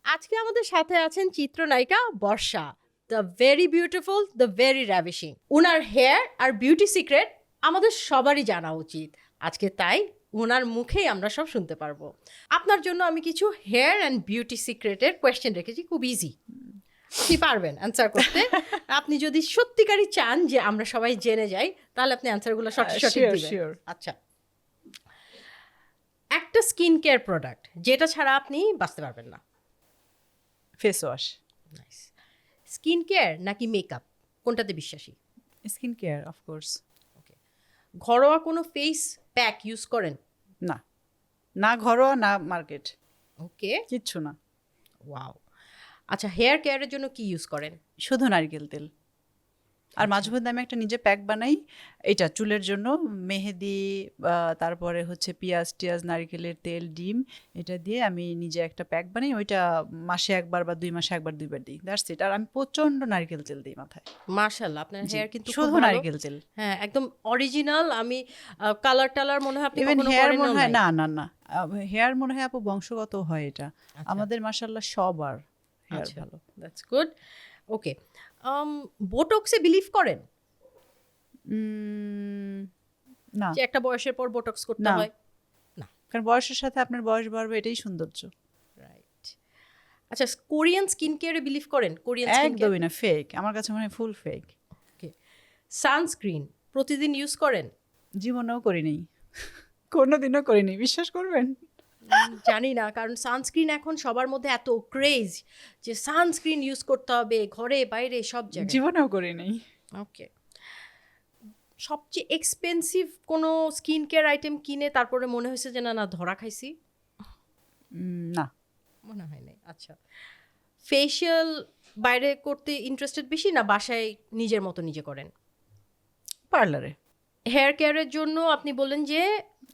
আজকে আমাদের সাথে আছেন চিত্রনায়িকা Barsha, the very beautiful, the very ravishing. ওনার হেয়ার আর বিউটি সিক্রেট আমাদের সবারই জানা উচিত। আজকে তাই ওনার মুখেই আমরা সব শুনতে পারবো। আপনার জন্য আমি কিছু হেয়ার অ্যান্ড বিউটি সিক্রেটের কোয়েশ্চেন রেখেছি, খুব ইজি, আপনি পারবেন অ্যান্সার করতে। আপনি যদি সত্যিকারই চান যে আমরা সবাই জেনে যাই, তাহলে আপনি অ্যান্সারগুলো সঠিক সঠিক দিবেন। আচ্ছা, একটা স্কিন কেয়ার প্রোডাক্ট যেটা ছাড়া আপনি বাঁচতে পারবেন না। Face wash. Nice. Skin care নাকি মেকআপ, কোনটাতে বিশ্বাসী? Skin care of course. ওকে। ঘরোয়া কোনো ফেস প্যাক ইউজ করেন? না, না ঘরোয়া না মার্কেট, ওকে, কিচ্ছু না। ওয়াও। আচ্ছা, হেয়ার কেয়ারের জন্য কি ইউজ করেন? শুধু নারকেল তেল। আর মাঝে মধ্যে আমি একটা নিজে প্যাক বানাই, এটা চুলের জন্য মেহেদি, তারপরে হচ্ছে পেঁয়াজ টিয়াজ, নারকেলের তেল, ডিম, এটা দিয়ে আমি নিজে একটা প্যাক বানাই। ওইটা মাসে একবার বা 2 মাসে একবার 2বার দিই, দ্যাটস ইট। আর আমি প্রচন্ড নারকেল তেল দিই মাথায়। মাশাআল্লাহ, আপনার জি, হেয়ার কিন্তু খুব শুধু ভালো। নারকেল তেল। হ্যাঁ, একদম অরিজিনাল। আমি কালার টালার মনে হয় আপনি ইভেন কখনো হেয়ার করেন মনে হয় না? না না না, হেয়ার মনে হয় আপু বংশগত হয় এটা। আচ্ছা। আমাদের মাশাআল্লাহ সবার হেয়ার আচ্ছা, ভালো। That's good. ওকে, বোটক্সে বিলিভ করেন? না যে একটা বয়সের পর বোটক্স করতে না, হয়? না, কারণ বয়সের সাথে আপনার বয়স বাড়বে, এটাই সৌন্দর্য। রাইট। আচ্ছা, কোরিয়ান স্কিন কেয়ারে বিলিভ করেন? Korean skin care? একদমই না, ফেক। আমার কাছে মনে হয় ফুল ফেক। ওকে। সানস্ক্রিন প্রতিদিন ইউজ করেন? জীবনেও করিনি, কোনোদিনও করিনি, বিশ্বাস করবেন। জানি না, কারণ সানস্ক্রিন এখন সবার মধ্যে এত ক্রেজ যে সানস্ক্রিন ইউজ করতে হবে ঘরে বাইরে সব জায়গায়। জীবনেও করিনি। ওকে। সবচেয়ে এক্সপেন্সিভ কোনো স্কিন কেয়ার আইটেম কিনে তারপরে মনে হয়েছে যে না না ধরা খাইছি? না। মনে হয় নাই। আচ্ছা, ফেশিয়াল বাইরে করতে ইন্টারেস্টেড বেশি না বাসায় নিজের মতো নিজে করেন? পার্লারে। হেয়ার কেয়ারের জন্য আপনি বললেন যে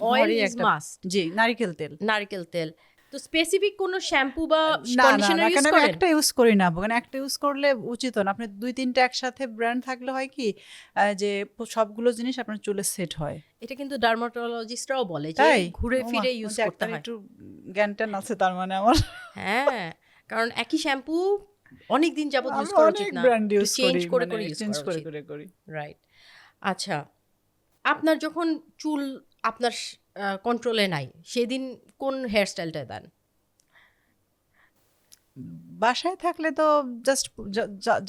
অয়েল ঘরেই ইজ একটা, মাস্ট, জি, নারকেল তেল। নারকেল তেল। তো স্পেসিফিক কোনো শ্যাম্পু বা না না কন্ডিশনার না, ইউজ কেন আমি করেন? একটা ইউজ করি না, কারণ একটা ইউজ করলে উচিত না। আপনি 2-3টা একসাথে ব্র্যান্ড থাকলে হয় কি, যে সবগুলো জিনিস আপনার চুলে সেট হয়। এটা কিন্তু ডার্মাটোলজিস্টরাও বলে যে তাই ঘুরে ওমা, ফিরে ইউজ করতে একটার হয়। একটু জ্ঞান ট্যান আছে তার মানে আমার। হ্যাঁ, কারণ একই শ্যাম্পু অনেক দিন যাবত ইউজ আমি করা উচিত অনেক না, ব্র্যান্ড একটু ইউজ চেঞ্জ করি, করে মানে করে ইউজ চেঞ্জ করা করে উচিত। করে করি। রাইট। আচ্ছা, আপনার যখন চুল আপনার কন্ট্রোলে নাই, সেদিন কোন হেয়ার স্টাইলটা দেন? বাসায় থাকলে তো জাস্ট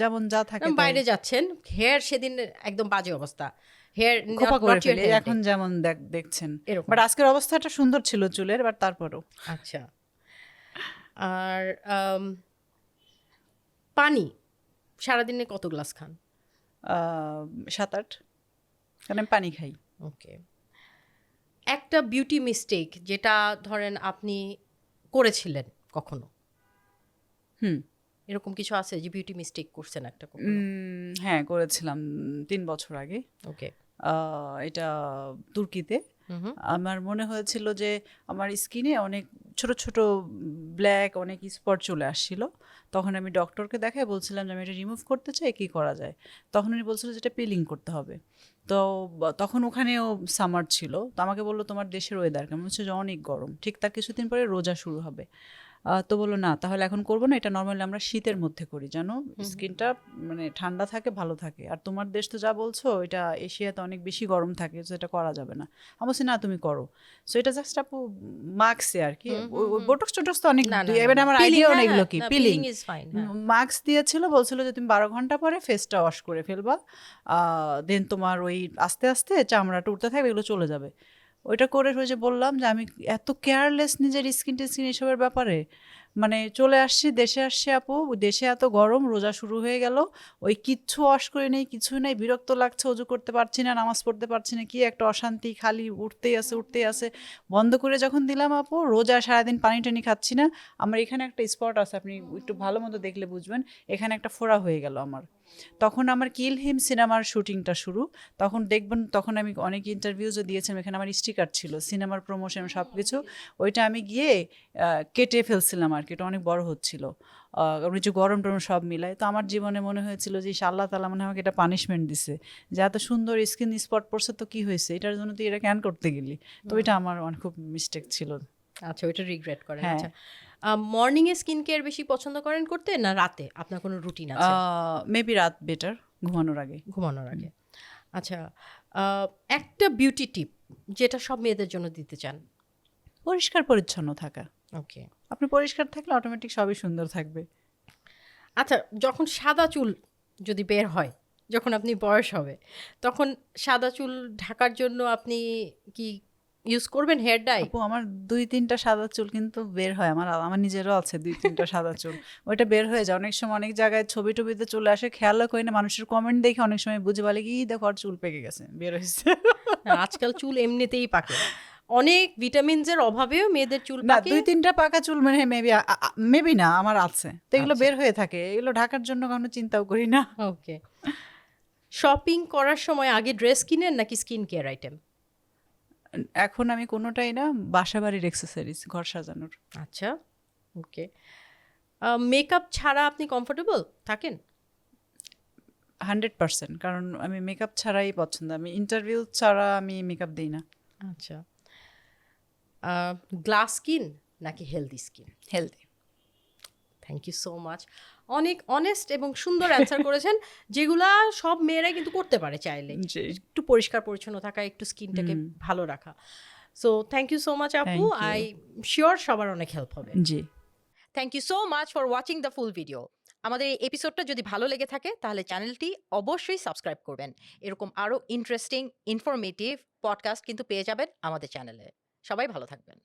যেমন যা থাকে তাই। বাইরে যাচ্ছেন, হেয়ার সেদিন একদম বাজে অবস্থা, হেয়ার খোপা করে নট ইউর ফেলি, হেয়ার ডে, এখন যেমন দেখছেন। এরকম। বাট আজকের অবস্থাটা সুন্দর ছিল চুলের, বাট তারপরও। আচ্ছা, আর পানি সারাদিনে কত গ্লাস খান? 7-8, কারণ আমি পানি খাই। ওকে। একটা বিউটি মিস্টেক যেটা ধরেন আপনি করেছিলেন কখনো, হুম। এরকম কিছু আছে যে বিউটি মিস্টেক করছেন একটা কখনো? হ্যাঁ, করেছিলাম 3 বছর আগে। ওকে। এটা তুর্কিতে। আমার মনে হয়েছিল যে আমার স্কিনে অনেক ছোট ছোট ব্ল্যাক অনেক স্পট চলে আসছিল। তখন আমি ডক্টরকে দেখাই বলছিলাম যে আমি এটা রিমুভ করতে চাই, কি করা যায়। তখন উনি বলছিল যে এটা পিলিং করতে হবে। তো তখন ওখানেও সামার ছিল, তো আমাকে বললো তোমার দেশের ওয়েদার কেমন? হচ্ছে যে অনেক গরম। ঠিক তার কিছুদিন পরে রোজা শুরু হবে। তো বললো না, তাহলে এখন করবো না, এটা নর্মালি আমরা শীতের মধ্যে করি, জানো স্কিনটা মানে ঠান্ডা থাকে, ভালো থাকে। আর তোমার দেশ তো যা বলছো, এটা এশিয়াতে অনেক বেশি গরম থাকে, তো এটা করা যাবে না। আমি বলছি না, তুমি করো। সো এটা জাস্ট আপু মাস্কে আর কি, বোটক্স টোটক্স তো অনেক, না না এবার আমার পিলিং, আইডিয়াও হ্যাঁ নেই হ্যাঁ, এগুলো কি না পিলিং। Peeling is fine. হ্যাঁ, মাস্ক দিয়েছিল, বলছিল যে তুমি 12 ঘন্টা পরে ফেসটা ওয়াশ করে ফেলবা, দেন তোমার ওই আস্তে আস্তে চামড়াটা উঠতে থাকবে, এগুলো চলে যাবে। ওইটা করে ওই যে বললাম যে আমি এত কেয়ারলেস নিজের স্কিন টেস্কিন এসবের ব্যাপারে, মানে চলে আসছি, দেশে আসছি আপু, দেশে এত গরম, রোজা শুরু হয়ে গেল, ওই কিচ্ছু ওয়াশ করে নেই, কিছুই নেই, বিরক্ত লাগছে, অজু করতে পারছি না, নামাজ পড়তে পারছি না, কি একটা অশান্তি, খালি উঠতেই আছে। বন্ধ করে যখন দিলাম আপু, রোজা সারাদিন পানি টানি খাচ্ছি না। আমার এখানে একটা স্পট আছে, আপনি একটু ভালো মতো দেখলে বুঝবেন, এখানে একটা ফোড়া হয়ে গেল আমার। তখন আমার কিল হিম সিনেমার শুটিংটা শুরু, তখন দেখবেন, তখন আমি অনেক ইন্টারভিউজও দিয়েছিলাম, এখানে আমার স্টিকার ছিল, সিনেমার প্রমোশন সব কিছু। ওইটা আমি গিয়ে কেটে ফেলছিলাম আর কি, এটা অনেক বড় হচ্ছিল, যে গরম টরম সব মিলায়। তো আমার জীবনে মনে হয়েছিল যে আল্লাহ তাআলা মনে হয় আমাকে এটা পানিশমেন্ট দিছে, যে এত সুন্দর স্কিন স্পট পড়ছে তো কি হয়েছে, এটার জন্য তুই এটা ক্যান করতে গেলি। তো এটা আমার অনেক খুব মিস্টেক ছিল। আচ্ছা, ওইটা রিগ্রেট করেন। হ্যাঁ। আচ্ছা, মর্নিংয়ে স্কিন কেয়ার বেশি পছন্দ করেন করতে না রাতে? আপনার কোনো রুটিন আছে? মেবি রাত বেটার, ঘুমানোর আগে। ঘুমানোর আগে। আচ্ছা, একটা বিউটি টিপ যেটা সব মেয়েদের জন্য দিতে চান? পরিষ্কার পরিচ্ছন্ন থাকা। ওকে। আপনি পরিষ্কার থাকলে অটোমেটিক সবই সুন্দর থাকবে। আচ্ছা, যখন সাদা চুল যদি বের হয়, যখন আপনি বয়স হবে, তখন সাদা চুল ঢাকার জন্য আপনি কি ইউজ করবেন হেয়ার ডাই? আপু আমার 2-3টা সাদা চুল কিন্তু বের হয়, আমার নিজেরও আছে 2-3টা সাদা চুল। ওইটা বের হয়ে যায় অনেক সময়, অনেক জায়গায় ছবি টবিতে চলে আসে, খেয়ালও করি না, মানুষের কমেন্ট দেখে অনেক সময় বুঝে বলে কি দেখো আর চুল পেকে গেছে, বের হয়েছে। আজকাল চুল এমনিতেই পাকে, অনেক ভিটামিনসের অভাবেও মেয়েদের চুল না, পাকে। 2-3টা পাকা চুল মানে মেবি না আমার আছে, তো এগুলো আচ্ছা। বের হয়ে থাকে, এগুলো ঢাকার জন্য কোনো চিন্তাও করি না। ওকে। শপিং করার সময় আগে ড্রেস কিনেন নাকি স্কিন কেয়ার আইটেম? এখন আমি কোনোটাই না, বাসা বাড়ির এক্সেসরিজ, ঘর সাজানোর। আচ্ছা, ওকে। মেকআপ ছাড়া আপনি কমফোর্টেবল থাকেন? 100%, কারণ আমি মেকআপ ছাড়াই পছন্দ, আমি ইন্টারভিউ ছাড়া আমি মেকআপ দিই না। আচ্ছা। গ্লাস স্কিন নাকি healthy skin? Healthy. Thank you so much. অনেক অনেস্ট এবং সুন্দর অ্যান্সার করেছেন, যেগুলা সব মেয়েরাই কিন্তু করতে পারে চাইলে। জি, একটু পরিষ্কার পরিচ্ছন্ন থাকা, একটু স্কিনটাকে ভালো রাখা। So thank you so much আপু। Thank you. আই শিওর সবার অনেক হেল্প হবে। জি। Thank you so much for watching the full video. আমাদের এই এপিসোডটা যদি ভালো লেগে থাকে তাহলে চ্যানেলটি অবশ্যই সাবস্ক্রাইব করবেন। এরকম আরও ইন্টারেস্টিং ইনফরমেটিভ পডকাস্ট কিন্তু পেয়ে যাবেন আমাদের চ্যানেলে। সবাই ভালো থাকবেন।